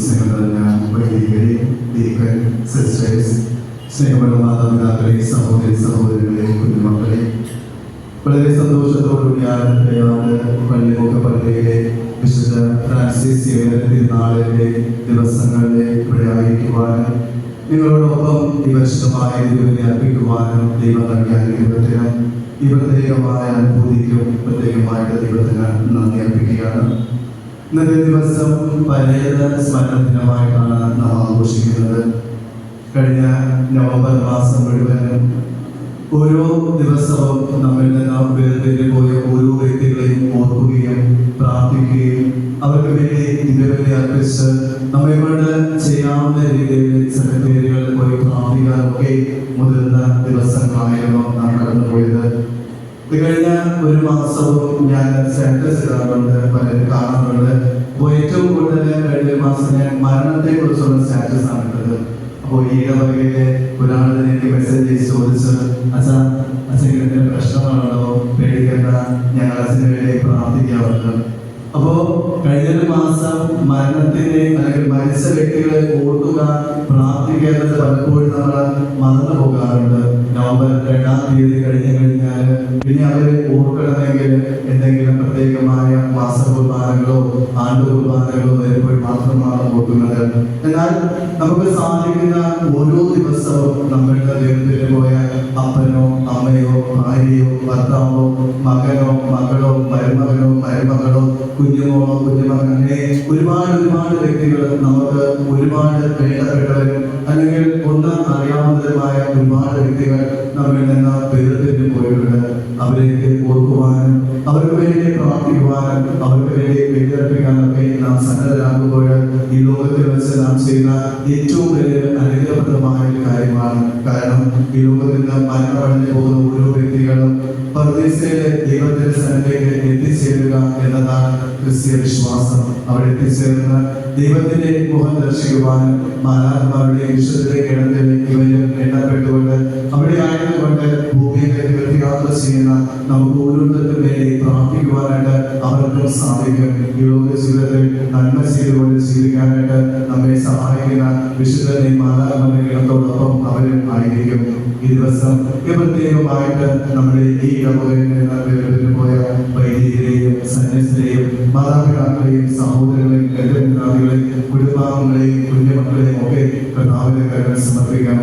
സ്നേഹനിറഞ്ഞ വൈദികരെ, deacon, sisters, സ്നേഹമുള്ള മാതാപിതാക്കളെ, സഹോദരി സഹോദരികളെ, കുഞ്ഞുമക്കളെ, വളരെ സന്തോഷത്തോടുകൂടി ആനന്ദയാണ് പള്ളിമുഖ പള്ളിയിലെ വിശുദ്ധ ഫ്രാൻസിസ് തിരുനാളിന്റെ ദിവസങ്ങളിലെ ഇവിടെ ആയിരിക്കുവാനും നിങ്ങളോടൊപ്പം ഈ പരിശുദ്ധമായ ദൈവത്തെ അർപ്പിക്കുവാനും ദൈവം നൽകിയ അനുഗ്രഹത്തിനും ഈ പ്രത്യേകമായ അനുഭൂതിക്കും പ്രത്യേകമായിട്ട് ദൈവത്തിന് നന്ദി അർപ്പിക്കുകയാണ്. ഇന്നത്തെ ദിവസം പരേത സ്മരണ ദിനമായിട്ടാണ് നാം ആഘോഷിക്കുന്നത്. കഴിഞ്ഞ നവംബർ മാസം മുഴുവനും ഓരോ ദിവസവും നമ്മിൽ നിന്ന് വേർതിരിഞ്ഞു പോയ ഓരോ വ്യക്തികളെയും ഓർക്കുകയും പ്രാർത്ഥിക്കുകയും അവർക്ക് വേണ്ടി ദിവ്യബലി അർപ്പിച്ച് നമ്മെ കൊണ്ട് ചെയ്യാവുന്ന രീതിയിൽ സെക്രട്ടേറിയകളിൽ പോയി പ്രാർത്ഥിക്കാനൊക്കെ മുതിർന്ന ദിവസങ്ങളായിരുന്നു നാം കടന്നുപോയത്. കഴിഞ്ഞ ഒരു മാസവും ഞാൻ സ്റ്റാറ്റസ് ഇടാറുണ്ട്, പലരും കാണാറുണ്ട്. അപ്പോൾ ഏറ്റവും കൂടുതൽ കഴിഞ്ഞ ഒരു മാസം ഞാൻ മരണത്തെ കുറിച്ചുള്ള സ്റ്റാറ്റസ് ആണ് ഇട്ടത്. അപ്പോൾ ഈ ഇടവകയിലെ ഒരാൾ എനിക്ക് മെസ്സേജ് ചോദിച്ച്, അച്ഛൻ പ്രശ്നമാണല്ലോ, പേടിക്കേണ്ട, ഞങ്ങൾ അച്ഛന് വേണ്ടി പ്രാർത്ഥിക്കാറുണ്ട്. അപ്പോ കഴിഞ്ഞൊരു മാസം മരണത്തിന്റെ അല്ലെങ്കിൽ മരിച്ച വ്യക്തികളെ ഓർക്കുക, പ്രാർത്ഥിക്കേണ്ടത് പലപ്പോഴും നമ്മൾ മറന്നു പോകാറുണ്ട്. നവംബർ 2-ാം തീയതി കഴിഞ്ഞു കഴിഞ്ഞാൽ പിന്നെ അവരെ ഓർക്കണമെങ്കിൽ എന്തെങ്കിലും പ്രത്യേകമായ മാസ കുർബാനകളോ ആണ്ട് കുർബാനകളോ വരുമ്പോൾ മാത്രമാണ് ഓർക്കുന്നത്. എന്നാൽ നമുക്ക് സാധിക്കുന്ന ഓരോ ദിവസവും നമ്മളുടെ ദൈവത്തിന് പോയ അപ്പനോ അമ്മയോ ഭാര്യയോ ഭർത്താവോ മകനോ മകളോ മരുമകളോ കുഞ്ഞുമോളോ കുഞ്ഞുമകൻ, അങ്ങനെ ഒരുപാട് വ്യക്തികൾ, നമുക്ക് ഒരുപാട് വേണ്ടപ്പെട്ടവരും അല്ലെങ്കിൽ ഒന്ന് അറിയാവുന്നതുമായ ഒരുപാട് വ്യക്തികൾ നമ്മിൽ നിന്ന് വേർതിരിഞ്ഞു പോയിട്ടുണ്ട്. അവരേക്ക് ഓർക്കുവാനും അവർക്ക് വേണ്ടി പ്രാർത്ഥിക്കുവാനും അവർക്ക് വേണ്ടി ബലിയർപ്പിക്കാനൊക്കെ നാം സന്നദ്ധരാകുമ്പോൾ ഈ ലോകത്തിൽ വെച്ച് നാം ചെയ്യുന്ന ഏറ്റവും വലിയ അനുഗ്രഹപ്രദമായ ഒരു കാര്യമാണ്. കാരണം ഈ ലോകത്തിൽ നിന്ന് മരണമടഞ്ഞു പോകുന്ന ഓരോ വ്യക്തികളും പർദീസയിലെ ദൈവത്തിന്റെ സന്നിധിയിലേക്ക് എത്തിച്ചേരുക എന്നതാണ് ക്രിസ്തീയ വിശ്വാസം. അവിടെ എത്തിച്ചേർന്ന് ദൈവത്തിന്റെ മുഖം ദർശിക്കുവാനും മാലാഖമാരുടെയും വിശുദ്ധരുടെ കിടന്നിൽ ഇവരും എണ്ണപ്പെട്ടുകൊണ്ട് അവിടെ ആയതുകൊണ്ട് ഭൂമിയിലേക്ക് യാത്ര ചെയ്യുന്ന നമുക്ക് ഓരോരുത്തർക്കും വേണ്ടി പ്രാർത്ഥിക്കുവാനായിട്ട് അവർക്കും സാധിക്കും. ഈ ലോക ജീവിതത്തിൽ നന്മ ചെയ്തുകൊണ്ട് ജീവിക്കാനായിട്ട് നമ്മെ സഹായിക്കുന്ന വിശുദ്ധരെയും മാലാഖമാരുടെ കിടത്തോടൊപ്പം അവരും ആയിരിക്കും. ഈ ദിവസം പ്രത്യേകമായിട്ട് നമ്മുടെ ഈ ഇടവകയിൽ നിന്ന് പോയ വൈദികരെയും സന്യസ്തരെയും മാതാപിതാക്കളെയും സഹോദരങ്ങളെയും കുടുംബാംഗങ്ങളെയും കുഞ്ഞുമക്കളെയും ഒക്കെ കർത്താവിന്റെ കരങ്ങളിൽ സമർപ്പിക്കാം.